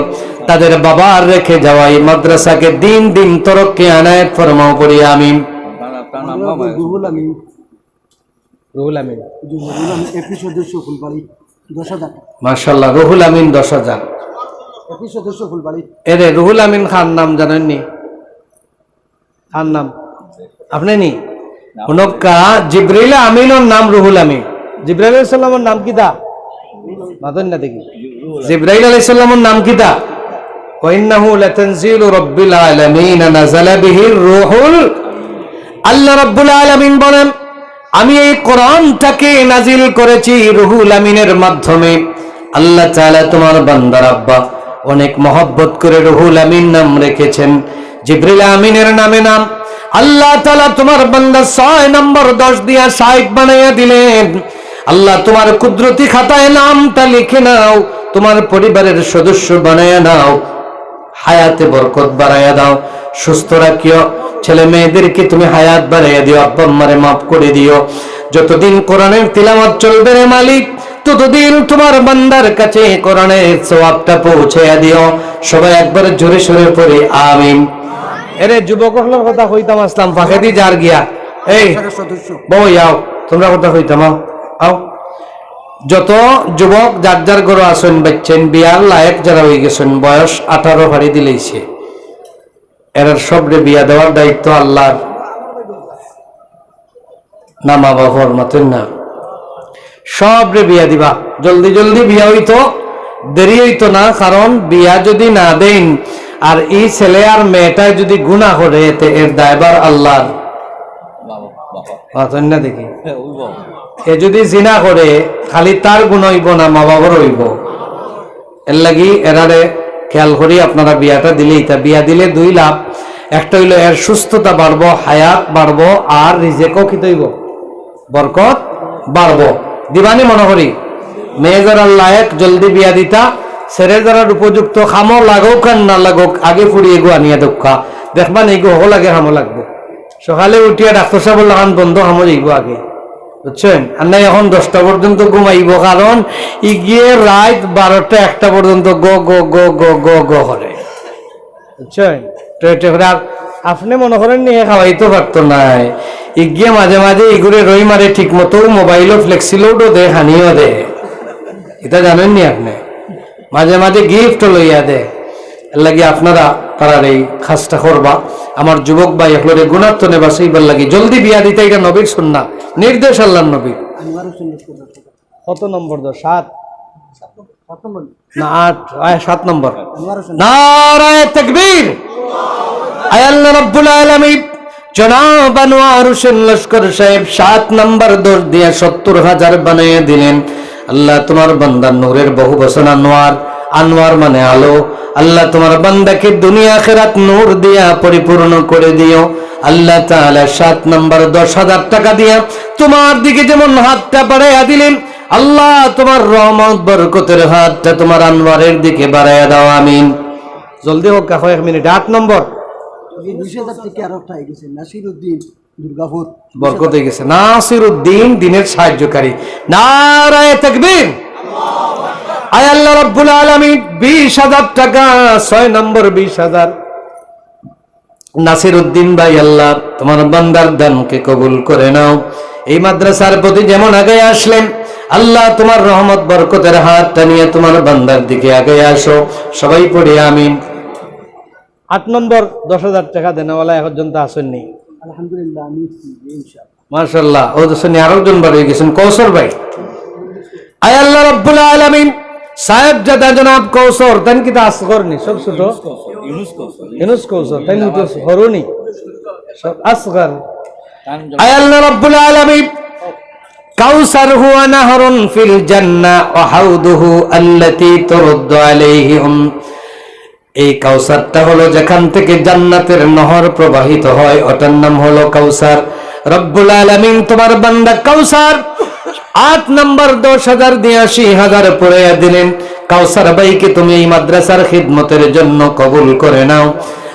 তাদের বাবার রেখে যাওয়াই মাদ্রাসাকে দিন দিন তরক্কি আনায়াত ফরমাও, পড়ি আমিন। রুহুল আমিন মাশাআল্লাহ, রুহুল আমিন 10,000। এরে রুহুল আমিন খান নাম জানেননি? খান নাম আপনি নি? হুনকা জিবরিল আমিনের নাম রুহুল আমিন। জিবরাইল আলাইহিস সালামের নাম কি দা? মাতন না দেখি, জিবরাইল আলাইহিস সালামের নাম কি দা? ওয়া ইন্নাহু লাতানজিলু রাব্বিল আলামিন নাযালা বিহির রূহুল। আল্লাহ রাব্বুল আলামিন বলেন, আমি এই কোরআনটাকে নাজিল করেছি রুহুল আমিনের মাধ্যমে। আল্লাহ তাআলা তোমার বান্দার আব্বা অনেক মহব্বত করে রুহুল আমিন নাম রেখেছেন, জিবরিল আমিনের নামে নাম। আল্লাহ তাআলা তোমার বান্দা 6 নম্বর 10 দিয়া 60 বানাইয়া দিলেন। আল্লাহ তোমার কুদরতি খাতায় নামটা লিখে নাও, তোমার পরিবারের সদস্য বানাইয়া নাও, হায়াতে বরকত বাড়াইয়া দাও, সুস্থ রাখিও। ছেলে মেয়েদেরকে তুমি হায়াত বাড়াইয়া দিও, আব্বা আম্মারে মাফ করে দিও। যতদিন কোরআনের তিলাওয়াত চলবে রে মালিক, ততদিন তোমার বান্দার কাছে কোরআনের সওয়াবটা পৌঁছাইয়া দিও। সবাই একবার জোরে সোরে পড়ি আমিন। এরে যুবক হলোর কথা কইতাম আসলাম, ফাঁকে দি যার গিয়া এই বই আও, তোমরা কথা কইতাম আও। যত যুবক যার যার ঘরে আসেন, বাচ্চেন বিয়ার লায়ক যারা হয়ে গেছেন, বয়স 18 ভারি দিলেইছে, এর সবরে বিয়া দেওয়ার দায়িত্ব আল্লাহর, না মা বাবার মতন না। সবরে বিয়া দিবা, জলদি জলদি বিয়া হইতো, দেরি হইতো না। কারণ বিয়া যদি না দেন আর এই ছেলে আর মেয়েটা যদি গুনাহ করে, এর দায়ভার আল্লাহর। না দেখি এ যদি জিনা করে, খালি তার গুণ হইব না, মা বাবার হইব। এর লাগি এরারে খেয়াল করি আপনারা বিয়াটা দিলেই, তা বিয়া দিলে 2 লাভ। একটা হইলো এর সুস্থতা বাড়বো, হায়াত বাড়বো, আর রিজেকও কি তৈব বরকত বাড়বো। দিবানি মনে করি মেয়ে যারা লায়ক জলদি বিয়া দিতা, ছেড়ে যারা উপযুক্ত, খামো লাগুক আর না লাগুক আগে ফুরিয়ে গো আনিয়া দক্ষা দেখবা নেই গো লাগে খামো লাগবো। সকালে উঠিয়া ডাক্তার সাহেব লাগান বন্ধ খামো যাইব আগে, বুঝছেন? আর নাই এখন 10টা পর্যন্ত ঘুমাইব, কারণ গিয়ে রাত 12টা 1টা পর্যন্ত গো গো গো গো গো গো করে, বুঝছেন? আর আপনি মনে করেন নিয়ে খাওয়াইতে পারতো নাই, গিয়ে মাঝে মাঝে এগুলো রই মারে ঠিক মতো, মোবাইলও ফ্লেক্সিলোডও দে, হানিও দে, এটা জানেননি আপনি? মাঝে মাঝে গিফট লইয়া দে। লাগি আপনারা তারার এই খাসটা করবা, আমার যুবক ভাই এগুলোরে গুণাত্ম নেবা সেইবার লাগি জলদি বিয়া দিতে, এটা নবীর সুন্নাহ, নির্দেশ আল্লাহর নবী। কত নম্বর? 7 না 8, 7 নম্বর। নারায়ে তাকবীর। আয় আল্লাহ রাব্বুল আলামিন জনাব আনোয়ার হোসেন লস্কর সাহেব 7 নম্বর দোষ দিয়ে 70,000 বানিয়ে দিলেন। আল্লাহ তোমার বান্দার নূরের বহু বচন আনোয়ার, আনোয়ার মানে আলো। আল্লাহ তোমার বান্দাকে দুনিয়া আখিরাত নূর দিয়া পরিপূর্ণ করে দিও আল্লাহ তাআলা। 7 নম্বর 10,000 টাকা দিয়া তোমার দিকে যেমন হাতটা বাড়াইয়া দিলেন, আল্লাহ তোমার রহমত বরকতের হাতটা তোমার আনোয়ারের দিকে বাড়াইয়া দাও, আমিন। জলদি হোক, 1 মিনিট। 8 নম্বর 20,000 থেকে আর একটা গেছে নাসিরউদ্দিন দুর্গাপুর, বরকত হয়ে গেছে। নাসিরউদ্দিন, দিনের সাহায্যকারী। নারায়ে তাকবীর। আয় আল্লাহ রাব্বুল আলামিন 20,000 টাকা, 6 নম্বর 20,000। নাসিরউদ্দিন ভাই, আল্লাহ তোমার বান্দার দানকে কবুল করে নাও। এই মাদ্রাসার প্রতি যেমন আগে আসলেন, আল্লাহ তোমার রহমত বরকতের হাতটা নিয়ে তোমার বান্দার দিকে আগে আসো, সবাই পড়ি আমিন। 8 নম্বর 10,000 টাকা দেনওয়ালা এখন পর্যন্ত আসেননি, আলহামদুলিল্লাহ আমি ইনশাআল্লাহ মাশাআল্লাহ। ও দশনি আরেকজন বাড়ি গেছেন, কৌশর ভাই। আয় আল্লাহ রাব্বুল আলামিন সাহেব জাদা জনাব কৌশর তান কি তা আসগর নি, সব ছোট ইউনুস কৌশর তাই তো হরুনি সব আসগর। আয় আল্লাহ রাব্বুল আলামিন কাউসার হুয়া নাহরুন ফিল জান্নাহ ওয়া হাউদুহু আল্লাতী তুরদ্দু আলাইহিম। এই কাউসারটা হলো যেখান থেকে জান্নাতের নহর প্রবাহিত হয়, ওটার নাম হলো কাউসার। রব্বুল আলামিন তোমার বান্দা কাউসার 8 নম্বর 10,000 দিয়ে 80,000 পড়ে দিলেন। কাউসার ভাইকে তুমি এই মাদ্রাসার খিদমতের জন্য কবুল করে নাও।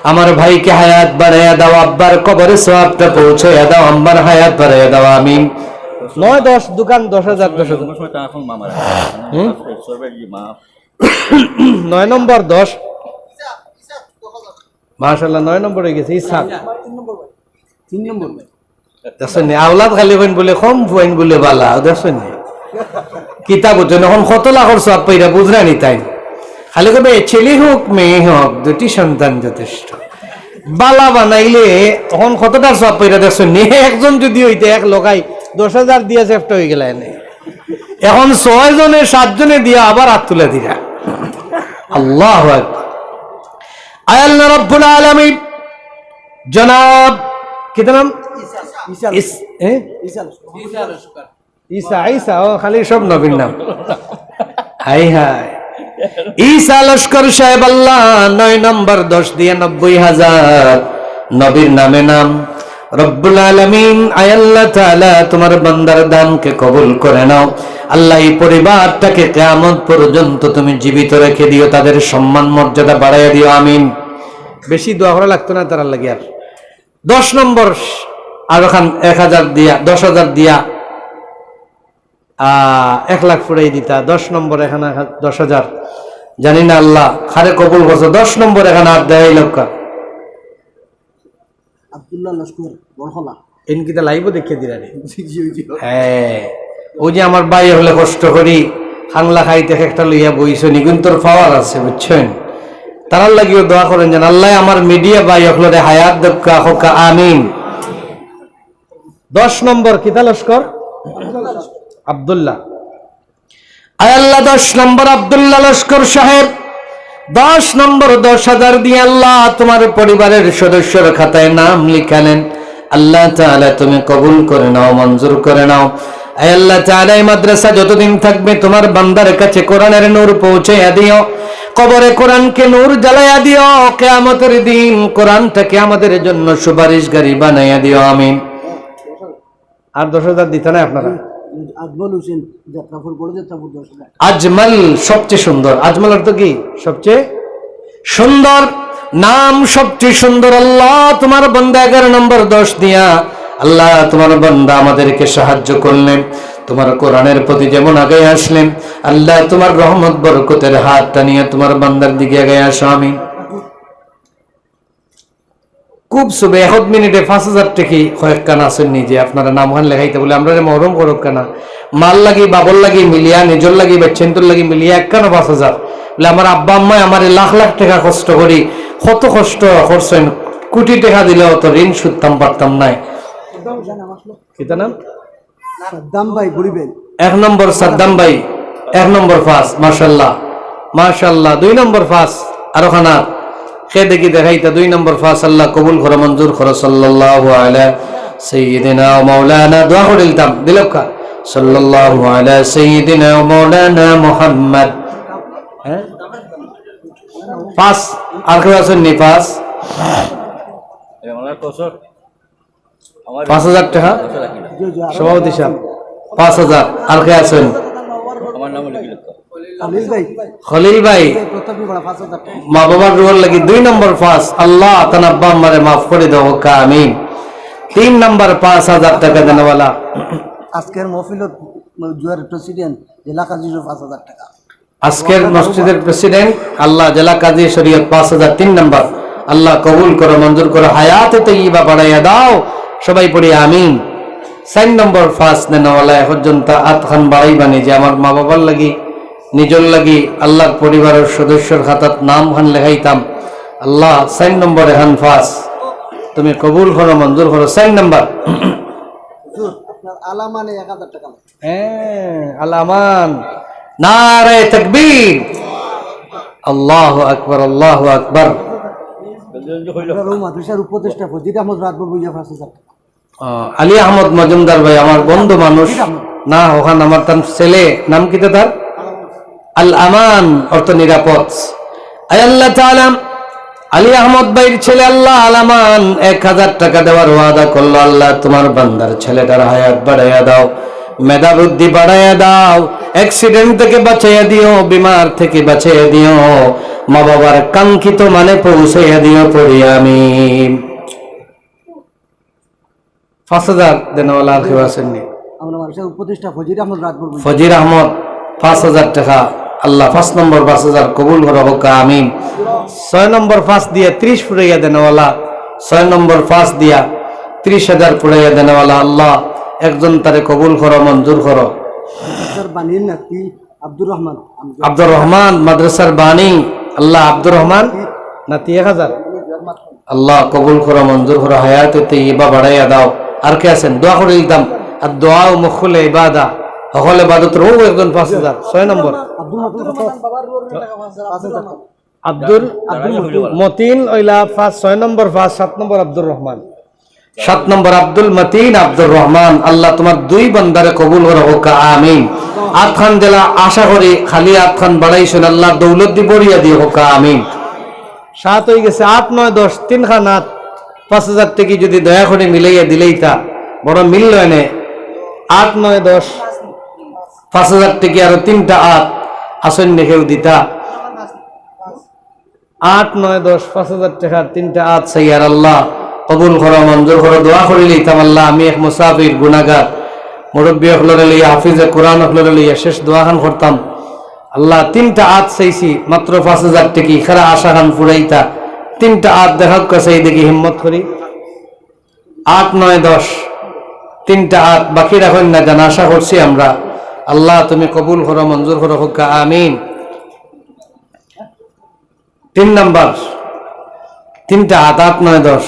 আমার ভাইকে হায়াত বাড়াইয়া দাও, আব্বার কবরে সওয়াবটা পৌঁছাইয়া দাও, আম্বার হায়াত বাড়াইয়া দাও, আমিন। 9 10 দোকান 10,000 9 নম্বর 10 মাশাআল্লাহ 9 নম্বর হয়ে গেছে। ইসাক 3 নম্বর দেখছেন আওলাদ খালি হইন বলে কম ফুয়াইন বলে বালা, দেখছেন কিতাব যখন কত লাখর সব পাইরা বুঝরানি তাই খালি কবে ছেলে হোক মেয়ে হোক দুটি সন্তান যথেষ্ট। বালা বানাইলে তখন কতটা সব পাইরা দেখছেন। একজন যদি হইতে এক লোকাই 10,000 দিয়া সেফট হয়ে গেল, এখন 6 জনে 7 জনে দিয়া আবার হাত তুলে দিরা। আল্লাহু আকবার। আয় আল্লাহ রাব্বুল আলামিন জনাব কি নাম? ঈসা ঈসা ও খালি সব নবীর নাম। হাই হাই ঈসা লস্কর সাহেব আল্লাহ 9 নম্বর 10 দিয়ে 90,000 নবীর নামে নাম। রব্বুল আলামিন আয় আল্লাহ তাআলা তোমার বান্দার দানকে কবুল করে নাও আল্লাহ। এই পরিবারটাকে কিয়ামত পর্যন্ত তুমি জীবিত রেখে দিও, তাদের সম্মান মর্যাদা বাড়াইয়া দিও, আমিন। বেশি দোয়া করা লাগতো না তার লাগি। আর 10 নম্বর আর ওখান 1,000 দিয়া 10,000 দিয়া 1 লাখ ফুরাই দিতা। 10 নম্বর এখানে 10,000 জানি না আল্লাহ খারে কবুল করছো। 10 নম্বর এখানে 8 লক্ষ আব্দুল্লাহ লস্কর বড়খলা এনকিটা লাইভ দেখে দিলা রে। হ্যাঁ ওই যে আমার ভাই হলে কষ্ট করি খাংলা খাইতে একটা লইয়া বইছো নি, কিন্তু তোর পাওয়ার আছে বুঝছেন। তার লাগিও দোয়া করেন যেন আল্লাহ আমার মিডিয়া ভাই হলে হায়াত দক্কা হোকা, আমিন। 10 নম্বর কিতা লস্কর আব্দুল্লাহ। আয় আল্লাহ 10 নম্বর আব্দুল্লাহ লস্কর সাহেব 10 নম্বর 10,000 দিয়ে আল্লাহ তোমার পরিবারের সদস্যর খাতায় নাম লিখালেন। আল্লাহ তাআলা তুমি কবুল করে নাও, মঞ্জুর করে নাও। আয় আল্লাহ তাআলা এই মাদ্রাসা যতদিন থাকবে তোমার বান্দার কাছে কোরআনের নূর পৌঁছাইয়া দিও, কবরে কোরআনকে নূর জ্বালাইয়া দিও, কিয়ামতের দিন কোরআনটাকে আমাদের জন্য সুপারিশকারী বানাইয়া দিও, আমিন। আর 10,000 দিতে না আপনারা? আজমল হোসেন যাত্রাপুর, বড় যাত্রাপুর 10,000। আজমল সবচেয়ে সুন্দর, আজমল অর্থ কি? সবচেয়ে সুন্দর, নাম সবচেয়ে সুন্দর। আল্লাহ তোমার বান্দা 11 নম্বর 10 দিয়া আল্লাহ তোমার বান্দা আমাদেরকে সাহায্য করলেন, তোমার কোরআনের প্রতি যেমন আগে আসলেন, আল্লাহ তোমার রহমত বরকতের হাতটা নিয়ে তোমার বান্দার দিকে আগে আসো, আমিন। খুব শুভে 1 মিনিটে 5,000 টাকি কয়েক কান আসেন নিজে আপনারা নাম হান লেখাইতে বলে আমরা মহরম করুক কানা মাল লাগি বাবর লাগি মিলিয়া নিজর লাগি বেচেন্তুর লাগি মিলিয়া একখানো 5,000 বলে আমার আব্বা আম্মাই আমার লাখ লাখ টাকা কষ্ট করি, কত কষ্ট করছেন, কোটি টাকা দিলেও তো ঋণ সুদতাম পারতাম নাই। কিতা নাম? সাদ্দাম ভাই বলিবেন। 1 নম্বর সাদ্দাম ভাই, 1 নম্বর 5, মাশাআল্লাহ মাশাআল্লাহ। 2 নম্বর 5 আরো খানা খে দেখি দেখাইতা। 2 নম্বর 5 আল্লাহ কবুল করো, মঞ্জুর করো। সাল্লাল্লাহু আলা সাইয়্যিদিনা ওয়া মাওলানা, দোয়া করে দিতাম দিলকা সাল্লাল্লাহু আলা সাইয়্যিদিনা ওয়া মাওলানা মুহাম্মদ। হ্যাঁ 5 আর কেউ আছেন নি? 5 5,000 টাকা সভাপতি সাহেব, 5,000 আর কে আছেন? খলিল ভাই, মা বাবার রুহর লাগি 2 নম্বর 5 আল্লাহ তার আব্বা আম্মারে মাফ করে দাও, আমিন। 3 নম্বর 5,000 টাকা দেনওয়ালা আজকের মহফিলত জুয়ার প্রেসিডেন্ট জেলা কাজী 5,000 টাকা। আজকের মসজিদের প্রেসিডেন্ট আল্লাহ জেলা কাজী শরীয়ত 5,000। 3 নম্বর আল্লাহ কবুল করো, মঞ্জুর করো, হায়াতে তাইয়্যিবা বাড়াইয়া দাও, সবাই পড়ি আমিন। 4 নম্বর 5 দেনওয়ালা এখন পর্যন্ত আতখান বাড়াইবানি যে আমার মা বাবার লাগি নিজর লাগি আল্লাহর পরিবারের সদস্যর খাতাত নাম খান লেখাইতাম, আল্লাহ 4 নম্বর এখন 5 তুমি কবুল করো, মঞ্জুর করো। 4 নম্বর আপনার আলামানে 1,000 টাকা। হ্যাঁ আলামান, নারে তাকবীর, আল্লাহু আকবার আল্লাহু আকবার। মাদ্রাসার উপদেষ্টা ফজিল আহমদ রাতভর বুঝা 5,000 টাকা। আলী আহমদ মজুমদার ভাই আমার বন্ধু মানুষ না, ওখান আমার তার ছেলে নাম কি তার? আল আমান, অর্থ নিরাপদ। আল্লাহ তাআলা আলী আহমদ ভাইয়ের ছেলে আল্লাহ আল আমান 1,000 টাকা দেওয়ার ওয়াদা করলো। আল্লাহ তোমার বান্দার ছেলেটার হায়াত বাড়াইয়া দাও, মেধা বুদ্ধি বাড়াইয়া দাও, অ্যাক্সিডেন্ট থেকে বাঁচাইয়া দিও, বিমার থেকে বাঁচাইয়া দিও, মা বাবার কাঙ্ক্ষিত মানে পৌঁছাইয়া দিও, পড়ি আমিন। 5,000 দেনওয়ালা আর কেউ আসেননি? আমরা মাদ্রাসার উপদেষ্টা ফজিল আহমদ রাতভর ফজির আহমদ 5,000 টাকা আল্লাহ 5 নম্বর 5,000 কবুল করো, আমিন। 6 নম্বর 5 দিয়া 30 ফুরাইয়া দেনওয়ালা, 6 নম্বর 5 দিয়া 30,000 ফুরাইয়া দেনওয়ালা, আল্লাহ একজন তারে কবুল করো, মঞ্জুর করো। বাণীর নাতি আব্দুর রহমান, আব্দুর রহমান মাদ্রাসার বাণী, আল্লাহ আব্দুর রহমান নাতি 1,000 আল্লাহ কবুল করো, মঞ্জুর করো, হায়াতে তাইয়্যিবা বাড়াইয়া দাও। আর কে আছেন? দোয়া করে দিতাম, আর দোয়া ও মুখুল ইবাদা, সকল ইবাদত রও একজন 5,000। 6 নম্বর আব্দুল মতিন ওইলা 5, 6 নম্বর 5, 7 নম্বর আব্দুর রহমান, 7 নম্বর আব্দুল মতিন আব্দুর রহমান। আল্লাহ তোমার 2 বান্দারে কবুল করো, আমিন। আটখান জেলা আশা করি খালি আটখান বাড়াইছেন, আল্লাহ দৌলত দি বড়িয়া দিয়ে হোক, আমিন। 7 হয়ে গেছে, 8, 9, 10 3 খান 8, 5,000 টাকা যদি দয়া করে মিলাইয়া দিলেই তা বড় মিলল এনে। 8, 9, 10 5,000 টাকা আরো 3টা 8 আসেন কেউ দিতা। 8, 9, 10 5,000 টাকা 3টা 8 সাইয়ার আল্লাহ কবুল করো, মঞ্জুর করো। দোয়া করে লইতাম আল্লাহ আমি এক মুসাফির গুনাহগার, মুরব্বী হলরে লইয়া হাফিজে কোরআন হলরে লইয়া শেষ দোয়া খান করতাম, আল্লাহ 3টা 8 চাইছি মাত্র 5,000 টাকা, খারা আশা খান ফুরাইতা 3টা 8 দেখাক কাছে দেখি হিম্মত করি। 8, 9, 10 3টা 8 বাকি রাখেন না, জানা আশা করছি আমরা, আল্লাহ তুমি কবুল করো, মঞ্জুর করো, আমিন। 3 নাম্বার 3টা 8, 8, 9, 10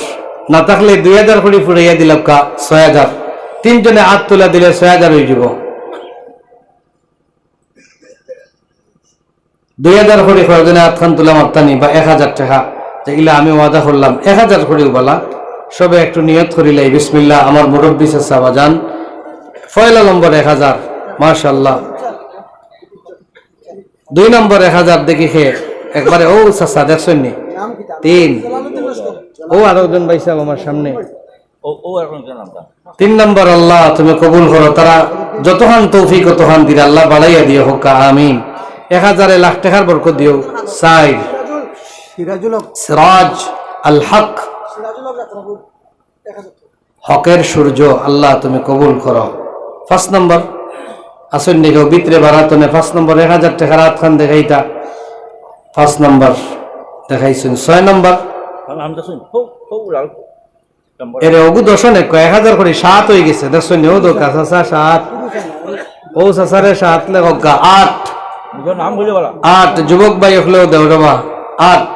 না থাকলে 2,000 করে ফুরাইয়া দিলাম, 6,000। 3 জনে 8 তুলা দিলে 6,000 হয়ে যাব। 2,000 করে কয়েকজনে 8 খান তুলা মারতানি বা 1,000 টাকা, এগুলা আমি ওয়াদা করলাম 1,000 করেও বলা, সবে একটু নিয়ত করিলাই বিসমিল্লাহ। আমার মুরব্বী চাচা বাজান পয়লা নম্বর 1000, মাশাআল্লাহ। 2 নম্বর 1000 দেখি খে একবারে ও চাচা দেখছেন নি? 3, ও আরো একজন ভাই সাহেব আমার সামনে। 3 নম্বর, আল্লাহ তুমি কবুল করো, তারা যতখান তৌফিক ততখান দিলে আল্লাহ বাড়াইয়া দিও হোক, আমিন। 1000 লাখ টাকার বরকত দিও। 4 সিরাজ আল হক, হকের সূর্য, আল্লাহ তুমি কবুল করো। 5 নম্বর আসুন দেখো ভিতরে বাড়াতনে 5 নম্বর 1000 টাকার হাত খান দেখাইতা 5 নম্বর দেখাইছেন। 6 নম্বর এর ওগু দশন 1000 করে 7 হয়ে গেছে দেখছেন ও তো কাঁচা 7 ও সাসারে 7 লেগা 8 নাম বলে বলা 8 যুবক ভাই হলেও দেও রে 8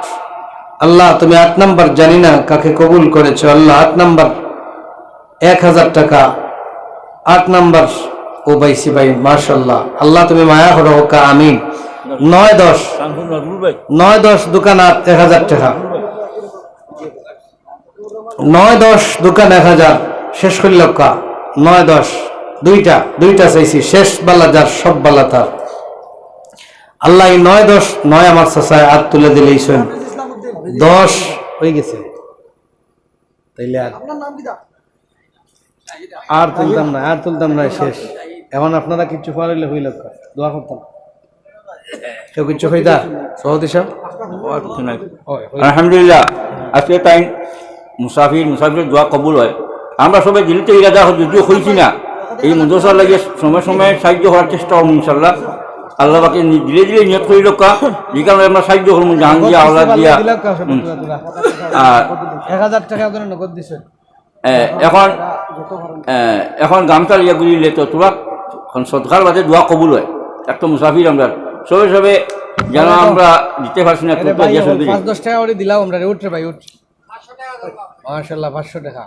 আল্লাহ তুমি 8 নম্বর জানি না কাকে কবুল করেছো আল্লাহ। 8 নম্বর 1000 টাকা 8 নম্বর ও বাইসি ভাই মাশাআল্লাহ, আল্লাহ তুমি মায়া করো হোক, আমিন। 9-10 দোকান 1000 টাকা, 9-10 দোকান 1000 শেষ করল কা 9-10 দুইটা চাইছি, শেষ বালা যার সব বালা তার। আল্লাহ 9-10 9 আমার চাচায় হাত তুলে দিলেইছেন, 10 হয়ে গেছে তাইলে আর তুলতাম না শেষ। এখন আপনারা কিছু পারিলে হইল দোয়া করতাম, কেউ কিছু হইতা সহদি সাহেব। আলহামদুলিল্লাহ, আজকে টাইম মুসাফির দোয়া কবুল হয়। আমরা সবাই দিল্লিতে ইরাদা যদিও হয়েছি না, এই মদরসার লাগে সময় সময় সাহায্য করার চেষ্টা করবো ইনশাল্লাহ। আল্লাহ বাকি ধীরে ধীরে নিয়ত করি লোকা যে কারণে আমরা সাহায্য করবো, জাহান দিয়া আল্লাহ দিয়া। আর 1000 টাকা নগদ দিছে এখন গামছা ইয়া গুলিলে তো তোরা সদকার বাদে দোয়া কবুল হয়। একটা মুসাফির আমরা সবে যেন আমরা দিতে পারছি না, 5-10 টাকা করে দিলাম আমরা উঠ রে ভাই উঠ, মাশাআল্লাহ 500 টাকা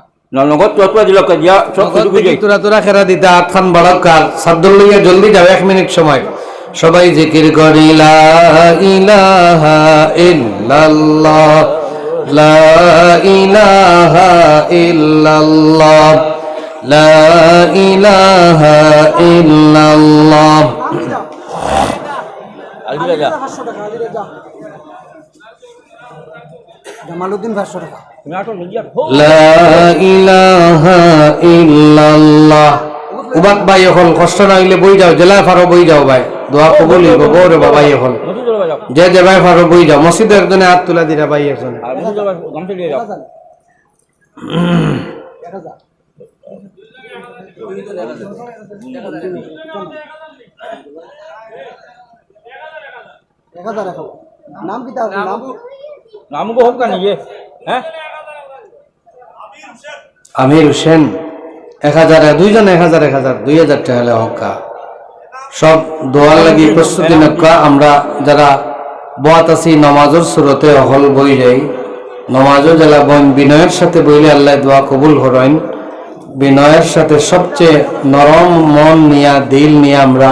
নগদ তোরা দিল দিয়া সব কিছু বুঝাই তোরা খেরা দিতে আটখান বাড়াকার সাদ্দুল লইয়া জলদি যাও, 1 মিনিট সময়। সবাই জিকির করি লা ইলাহা ইল্লাল্লাহ লা ইলাহা ইল্লাল্লাহ লা ইলাহা ইল্লাল্লাহ। জামালউদ্দিন 500 টাকা। লা ইলাহা ইল্লাল্লাহ। উবাক ভাই এখন কষ্ট না হইলে বই যাও, জেলায় ফারো বই যাও ভাই, দোয়া কবুল হইব গৌরে বাবাই এখন যে ভাই ফারো বই যাও। মসজিদে একজনে হাত তুলা দিরা ভাই একজন। নাম কি তার নাম? নাম গো হোক কানি হ্যাঁ আমির হোসেন 1000 দুইজন 1000 2000 টাকা হলে হকা সব দোয়ার লাগি প্রস্তুতি নকা। আমরা যারা বয়াত আছি নমাজের সুরতে হল বই যাই, নমাজও জেলা বইন বিনয়ের সাথে বইলে আল্লাহ দোয়া কবুল করেন। বিনয়ের সাথে সবচেয়ে নরম মন নিয়া দিল নিয়ে আমরা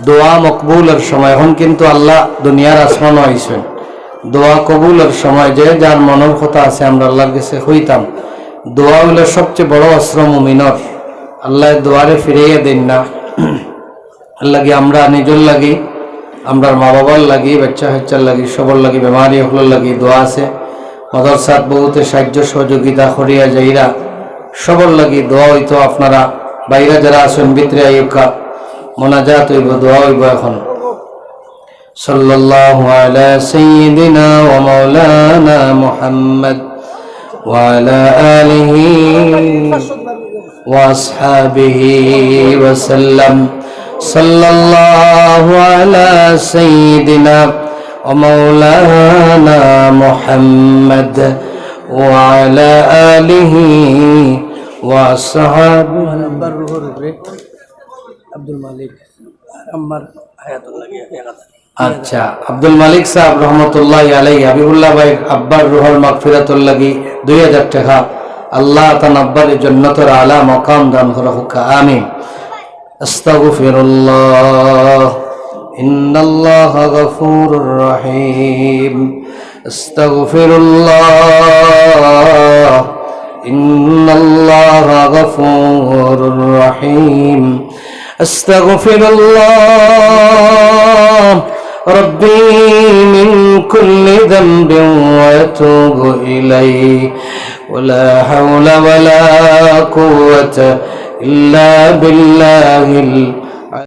দোয়া মকবুলের সময়, এখন কিন্তু আল্লাহ দুনিয়ার আসমান আইছেন, দোয়া কবুলের সময় যে যার মনের কথা আছে আমরা আল্লাহর কাছে হইতাম। দোয়া হলো সবচেয়ে বড় অস্ত্র মুমিনর, আল্লাহ দোয়ারে ফিরিয়ে দেন না। লাগি আমরা নিজের লাগি, আমরা মা বাবার লাগি, বাচ্চা হাচ্চার লাগি, সবর লাগি, বেমারি হলোর লাগি দোয়া আছে। মাদ্রাসাত বহুতে সাহায্য সহযোগিতা করিয়া যাইরা সবর লাগি দোয়া হইতো। আপনারা বাইরে যারা আছেন ভিতরে আইকা মোনাজাত হইব, দোয়া হইব এখন। সাল্লাল্লাহু আলা সাইয়্যিদিনা ওয়া মাওলানা মুহাম্মদ ওয়া আলা আলিহি ওয়া আসহাবিহি ওয়া সাল্লাম। সাল্লাল্লাহু আলা সাইয়্যিদিনা ওয়া মাওলানা মুহাম্মদ ওয়া আলা আলিহি ওয়া আসহাবিহি। আব্দুল মালিক আমার হায়াতুল্লাহ আচ্ছা, আব্দুল মালিক সাহেব রহমতুল্লাহ আলাইহি হাবিবুল্লাহ ভাই আব্বার রুহুল মাগফিরাতুল লাগি 2000 টাকা। আল্লাহ তান আব্বার জান্নাতের আলা মাকাম দান করুক, আমিন। আস্তাগফিরুল্লাহ ইন্নাল্লাহ গফুরুর রহিম। আস্তাগফিরুল্লাহ ইন্নাল্লাহা গফুরুর রহিম। আস্তাগফিরুল্লাহ রাব্বি মিন কুল্লি যামবিন ওয়া আতুবু ইলাইহি ওয়া লা হাওলা ওয়া লা কুওয়াতা ইল্লা বিল্লাহিল